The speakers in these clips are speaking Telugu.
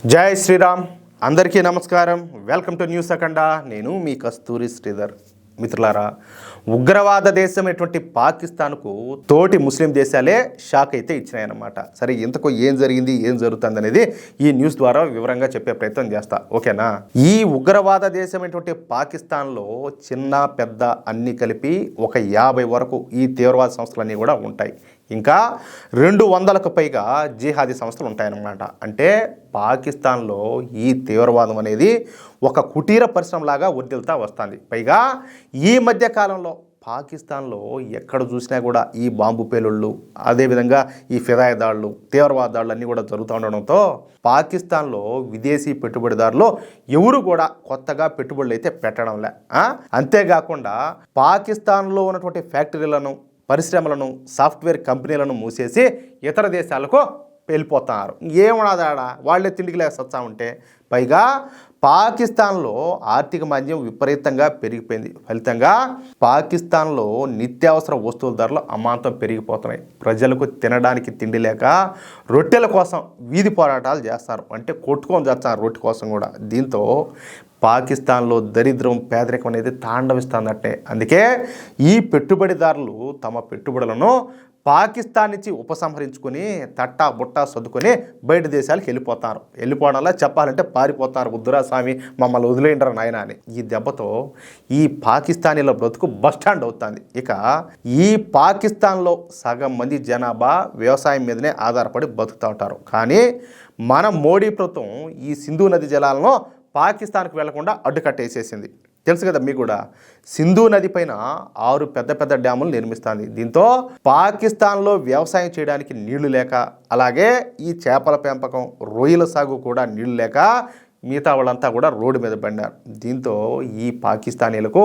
జై శ్రీరామ్. అందరికీ నమస్కారం. వెల్కమ్ టు న్యూస్ అఖండ. నేను మీ కస్తూరి శ్రీధర్. మిత్రులారా, ఉగ్రవాద దేశం ఎటువంటి పాకిస్తాన్కు తోటి ముస్లిం దేశాలే షాక్ అయితే ఇచ్చినాయన్నమాట. సరే, ఇంతకు ఏం జరిగింది, ఏం జరుగుతుంది అనేది ఈ న్యూస్ ద్వారా వివరంగా చెప్పే ప్రయత్నం చేస్తా, ఓకేనా? ఈ ఉగ్రవాద దేశం ఎటువంటి పాకిస్తాన్లో చిన్న పెద్ద అన్ని కలిపి ఒక 50 వరకు ఈ తీవ్రవాద సంస్థలన్నీ కూడా ఉంటాయి. ఇంకా 200కు పైగా జిహాదీ సంస్థలు ఉంటాయన్నమాట. అంటే పాకిస్తాన్లో ఈ తీవ్రవాదం అనేది ఒక కుటీర పరిశ్రమలాగా వర్ధిల్తా వస్తుంది. పైగా ఈ మధ్య కాలంలో పాకిస్తాన్లో ఎక్కడ చూసినా కూడా ఈ బాంబు పేలుళ్ళు, అదేవిధంగా ఈ ఫిదాయి దాడులు, తీవ్రవాద దాడులు అన్నీ కూడా జరుగుతూ ఉండడంతో పాకిస్తాన్లో విదేశీ పెట్టుబడిదారులు ఎవరు కూడా కొత్తగా పెట్టుబడులు అయితే పెట్టడంలే. అంతేకాకుండా పాకిస్తాన్లో ఉన్నటువంటి ఫ్యాక్టరీలను, పరిశ్రమలను, సాఫ్ట్వేర్ కంపెనీలను మూసేసి ఇతర దేశాలకు వెళ్ళిపోతున్నారు. ఏమన్నదాడా, వాళ్ళే తిండికి లేక సత్తా ఉంటే. పైగా పాకిస్తాన్లో ఆర్థిక మాంద్యం విపరీతంగా పెరిగిపోయింది. ఫలితంగా పాకిస్తాన్లో నిత్యావసర వస్తువుల ధరలు అమాంతం పెరిగిపోతున్నాయి. ప్రజలకు తినడానికి తిండి లేక రొట్టెల కోసం వీధి పోరాటాలు చేస్తారు. అంటే కొట్టుకొని చేస్తారు రొట్టె కోసం కూడా. దీంతో పాకిస్తాన్లో దరిద్రం, పేదరికం అనేది తాండవిస్తుందట్టే. అందుకే ఈ పెట్టుబడిదారులు తమ పెట్టుబడులను పాకిస్తాన్ నుంచి ఉపసంహరించుకొని తట్టా బుట్టా సర్దుకొని బయట దేశాలకు వెళ్ళిపోతారు. వెళ్ళిపోవడంలో చెప్పాలంటే పారిపోతారు. వద్దురా స్వామి, మమ్మల్ని వదిలేయంటారు నాయన అని. ఈ దెబ్బతో ఈ పాకిస్తానీల బ్రతుకు బస్టాండ్ అవుతుంది. ఇక ఈ పాకిస్తాన్లో సగం మంది జనాభా వ్యవసాయం మీదనే ఆధారపడి బతుకుతూ ఉంటారు. కానీ మన మోడీ ప్రభుత్వం ఈ సింధు నది జలాలను పాకిస్తాన్కు వెళ్లకుండా అడ్డుకట్టేసేసింది. తెలుసు కదా మీకు కూడా. సింధు నది పైన 6 పెద్ద పెద్ద డ్యాములు నిర్మిస్తుంది. దీంతో పాకిస్తాన్లో వ్యవసాయం చేయడానికి నీళ్లు లేక, అలాగే ఈ చేపల పెంపకం, రొయ్యల సాగు కూడా నీళ్లు లేక మిగతా వాళ్ళంతా కూడా రోడ్డు మీద పడినారు. దీంతో ఈ పాకిస్తానీలకు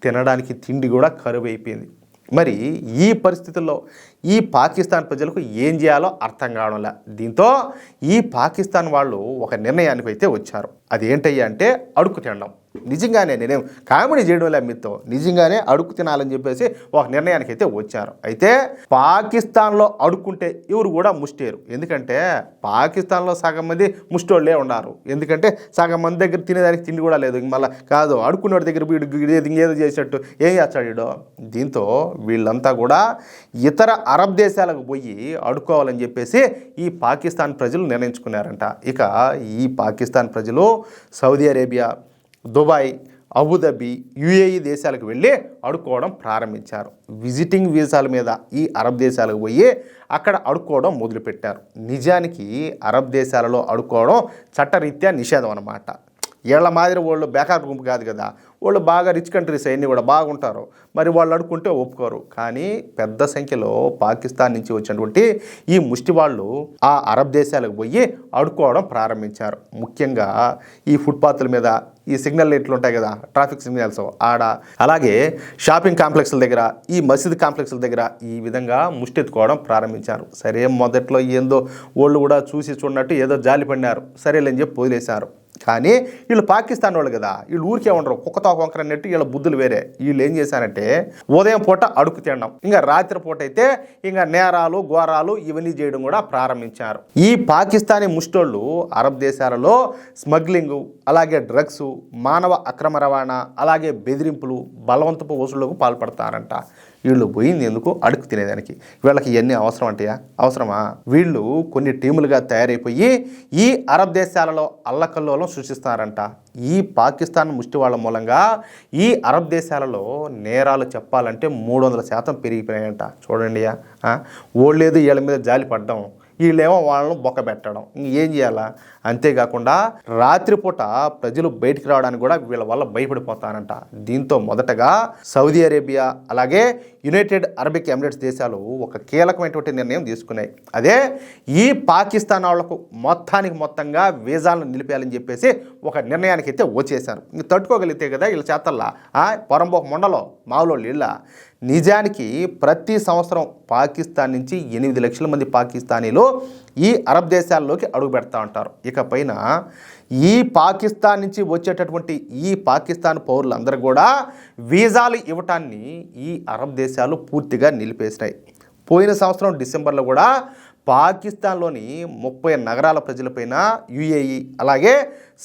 తినడానికి తిండి కూడా కరువు అయిపోయింది. మరి ఈ పరిస్థితుల్లో ఈ పాకిస్తాన్ ప్రజలకు ఏం చేయాలో అర్థం కావడంలే. దీంతో ఈ పాకిస్తాన్ వాళ్ళు ఒక నిర్ణయానికి అయితే వచ్చారు. అదేంటయ్యా అంటే అడుక్కు తినడం. నిజంగానే నేనేం కామెడీ చేయడం లే మీతో, నిజంగానే అడుక్కు తినాలని చెప్పేసి ఒక నిర్ణయానికి అయితే వచ్చారు. అయితే పాకిస్తాన్లో అడుక్కుంటే ఎవరు కూడా ముష్టేరు. ఎందుకంటే పాకిస్తాన్లో సగం మంది ముష్టోళ్ళే ఉన్నారు. ఎందుకంటే సగం మంది దగ్గర తినేదానికి తిండి కూడా లేదు. మళ్ళీ కాదు అడుక్కునేవాడి దగ్గర ఏదో చేసేట్టు ఏం చేస్తాడు. దీంతో వీళ్ళంతా కూడా ఇతర అరబ్ దేశాలకు పోయి అడుక్కోవాలని చెప్పేసి ఈ పాకిస్తాన్ ప్రజలు నిర్ణయించుకున్నారంట. ఇక ఈ పాకిస్తాన్ ప్రజలు Saudi Arabia, Dubai, Abu Dhabi, UAE దేశాలకు వెళ్ళి అడుక్కోవడం ప్రారంభించారు. విజిటింగ్ వీసాల మీద ఈ అరబ్ దేశాలకు పోయి అక్కడ అడుక్కోవడం మొదలుపెట్టారు. నిజానికి అరబ్ దేశాలలో అడుక్కోవడం చట్టరీత్యా నిషేధం అన్నమాట. వీళ్ళ మాదిరి వాళ్ళు బేకార్ గుంపు కాదు కదా, వాళ్ళు బాగా రిచ్ కంట్రీస్ అన్నీ కూడా బాగుంటారు. మరి వాళ్ళు అడుక్కుంటే ఒప్పుకోరు. కానీ పెద్ద సంఖ్యలో పాకిస్తాన్ నుంచి వచ్చినటువంటి ఈ ముష్టి వాళ్ళు ఆ అరబ్ దేశాలకు పోయి అడుక్కోవడం ప్రారంభించారు. ముఖ్యంగా ఈ ఫుట్పాత్ల మీద, ఈ సిగ్నల్ లైట్లు ఉంటాయి కదా, ట్రాఫిక్ సిగ్నల్స్ ఆడ, అలాగే షాపింగ్ కాంప్లెక్స్ల దగ్గర, ఈ మసీద్ కాంప్లెక్స్ల దగ్గర ఈ విధంగా ముష్టెత్తుకోవడం ప్రారంభించారు. సరే, మొదట్లో ఏందో వాళ్ళు కూడా చూసి చూడనట్టు ఏదో జాలి పడినారు. సరేలేని చెప్పి వదిలేశారు. కానీ వీళ్ళు పాకిస్తాన్ వాళ్ళు కదా, వీళ్ళు ఊరికే ఉండరు. కుక్కతో వంకర అన్నట్టు వీళ్ళ బుద్ధులు వేరే. వీళ్ళు ఏం చేశారంటే ఉదయం పూట అడుక్కు తినడం, ఇంకా రాత్రి పూట అయితే ఇంకా నేరాలు, ఘోరాలు ఇవన్నీ చేయడం కూడా ప్రారంభించారు. ఈ పాకిస్తానీ ముష్టోళ్ళు అరబ్ దేశాలలో స్మగ్లింగు, అలాగే డ్రగ్స్, మానవ అక్రమ రవాణా, అలాగే బెదిరింపులు, బలవంతపు వసూళ్లకు పాల్పడతారంట. వీళ్ళు పోయింది ఎందుకు? అడుక్కు తినేదానికి. వీళ్ళకి ఇవన్నీ అవసరం అంటయా? అవసరమా? వీళ్ళు కొన్ని టీములుగా తయారైపోయి ఈ అరబ్ దేశాలలో అల్లకల్లోలం సృష్టిస్తున్నారంట. ఈ పాకిస్తాన్ ముష్టి వాళ్ళ మూలంగా ఈ అరబ్ దేశాలలో నేరాలు చెప్పాలంటే 300% పెరిగిపోయాయంట. చూడండి, ఓళ్ళేదో వీళ్ళ మీద జాలి పడ్డం, వీళ్ళేమో వాళ్ళను బొక్క పెట్టడం, ఇంకేం చేయాలా? అంతేకాకుండా రాత్రిపూట ప్రజలు బయటికి రావడానికి కూడా వీళ్ళ వల్ల భయపడిపోతారంట. దీంతో మొదటగా సౌదీ అరేబియా, అలాగే యునైటెడ్ అరబిక్ ఎమిరేట్స్ దేశాలు ఒక కీలకమైనటువంటి నిర్ణయం తీసుకున్నాయి. అదే ఈ పాకిస్తాన్ వాళ్లకు మొత్తంగా వీసాలను నిలిపేయాలని చెప్పేసి ఒక నిర్ణయానికి అయితే వచ్చేసారు. ఇంక తట్టుకోగలిగితే కదా వీళ్ళ చేతల్లా పొరంబోక మొండలో మావులోళ్ళు ఇళ్ళ. నిజానికి ప్రతి సంవత్సరం పాకిస్తాన్ నుంచి 8 లక్షల మంది పాకిస్తానీలు ఈ అరబ్ దేశాల్లోకి అడుగు పెడతా ఉంటారు. ఇకపైన ఈ పాకిస్తాన్ నుంచి వచ్చేటటువంటి ఈ పాకిస్తాన్ పౌరులందరూ కూడా వీసాలు ఇవ్వటాన్ని ఈ అరబ్ దేశాలు పూర్తిగా నిలిపేసినాయి. పోయిన సంవత్సరం డిసెంబర్లో కూడా పాకిస్తాన్లోని 30 నగరాల ప్రజలపైన యుఏఈ అలాగే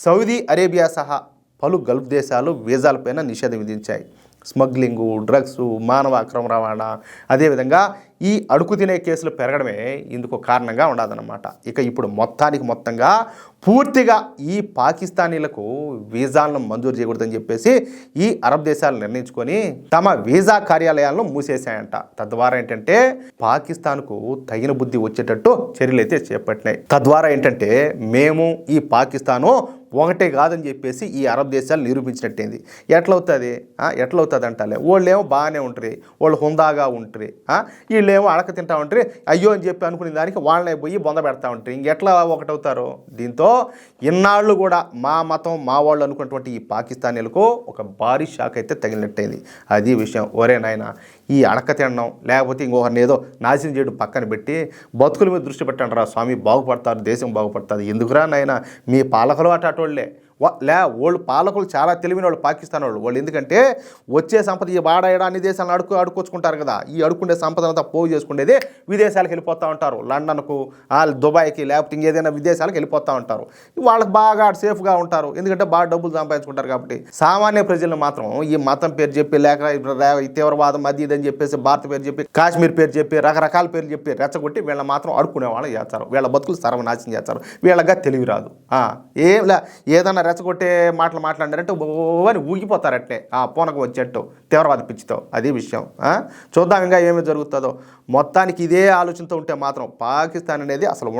సౌదీ అరేబియా సహా పలు గల్ఫ్ దేశాలు వీసాలపైన నిషేధం విధించాయి. స్మగ్లింగు, డ్రగ్స్, మానవ అక్రమ రవాణా, అదేవిధంగా ఈ అడుగు తినే కేసులు పెరగడమే ఇందుకు కారణంగా ఉండదన్నమాట. ఇక ఇప్పుడు మొత్తంగా పూర్తిగా ఈ పాకిస్తానీలకు వీసాలను మంజూరు చేయకూడదని చెప్పేసి ఈ అరబ్ దేశాలు నిర్ణయించుకొని తమ వీసా కార్యాలయాలను మూసేశాయంట. తద్వారా ఏంటంటే పాకిస్తాన్కు తగిన బుద్ధి వచ్చేటట్టు చర్యలు అయితే చేపట్టినాయి. తద్వారా ఏంటంటే మేము ఈ పాకిస్తాను ఒకటే కాదని చెప్పేసి ఈ అరబ్ దేశాలు నిరూపించినట్టయింది. ఎట్లవుతుంది అంటాలే, వాళ్ళేమో బాగానే ఉంటారు, వాళ్ళు హుందాగా ఉంటారు, వీళ్ళేమో అడక తింటా ఉంటారు, అయ్యో అని చెప్పి అనుకునే దానికి వాళ్ళనే పోయి బొంద పెడతా ఉంటారు. ఇంకెట్లా ఒకటవుతారు? దీంతో ఇన్నాళ్ళు కూడా మా మతం మా వాళ్ళు అనుకున్నటువంటి ఈ పాకిస్తానీలకు ఒక భారీ షాక్ అయితే తగిలినట్టయింది. అది విషయం. ఒరే నాయన, ఈ అడక తినడం లేకపోతే ఇంకొకరిని ఏదో నాశనం చేయడం పక్కన పెట్టి బతుకుల మీద దృష్టి పెట్టండి రా స్వామి, బాగుపడతారు, దేశం బాగుపడుతుంది. ఎందుకురా నాయన, మీ పాలకులు అటోళ్ళే వాళ్ళు పాలకులు చాలా తెలివిన వాళ్ళు పాకిస్తాన్ వాళ్ళు. ఎందుకంటే వచ్చే సంపద ఈ వాడాయడా అన్ని దేశాలను అడుక్కొచ్చుకుంటారు కదా, ఈ అడుక్కునే సంపద అంతా పోగు చేసుకునేదే విదేశాలకు వెళ్ళిపోతూ ఉంటారు. లండన్కు, దుబాయ్కి, లేకపోతే ఇంకేదైనా విదేశాలకు వెళ్ళిపోతూ ఉంటారు. వాళ్ళకి బాగా సేఫ్గా ఉంటారు, ఎందుకంటే బాగా డబ్బులు సంపాదించుకుంటారు. కాబట్టి సామాన్య ప్రజలను మాత్రం ఈ మతం పేరు చెప్పి లేక తీవ్రవాదం అది ఇదని చెప్పేసి భారత పేరు చెప్పి కాశ్మీర్ పేరు చెప్పి రకరకాల పేర్లు చెప్పి రెచ్చగొట్టి వీళ్ళ మాత్రం అడుక్కునే వాళ్ళు చేస్తారు. వీళ్ళ బతుకులు సర్వనాశనం చేస్తారు. వీళ్ళగా తెలివి రాదు. ఏదన్నా రెచ్చగొట్టే మాటలు మాట్లాడారంటే అని ఊగిపోతారట్టే పూనకం వచ్చేట్టు తీవ్రవాద పిచ్చితో. అది విషయం. చూద్దాం ఇంకా ఏమి జరుగుతుందో. మొత్తానికి ఇదే ఆలోచనతో ఉంటే మాత్రం పాకిస్తాన్ అనేది అసలు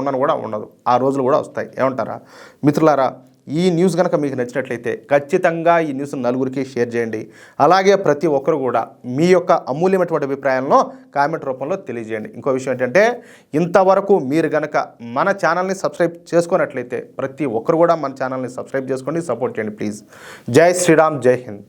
ఉండదు. ఆ రోజులు కూడా వస్తాయి. ఏమంటారా మిత్రులారా? ఈ న్యూస్ కనుక మీకు నచ్చినట్లయితే ఖచ్చితంగా ఈ న్యూస్ నలుగురికి షేర్ చేయండి. అలాగే ప్రతి ఒక్కరు కూడా మీ యొక్క అమూల్యమైనటువంటి అభిప్రాయాలను కామెంట్ రూపంలో తెలియజేయండి. ఇంకో విషయం ఏంటంటే, ఇంతవరకు మీరు కనుక మన ఛానల్ని సబ్స్క్రైబ్ చేసుకున్నట్లయితే ప్రతి ఒక్కరు కూడా మన ఛానల్ని సబ్స్క్రైబ్ చేసుకోండి, సపోర్ట్ చేయండి ప్లీజ్. జై శ్రీరామ్, జై హింద్.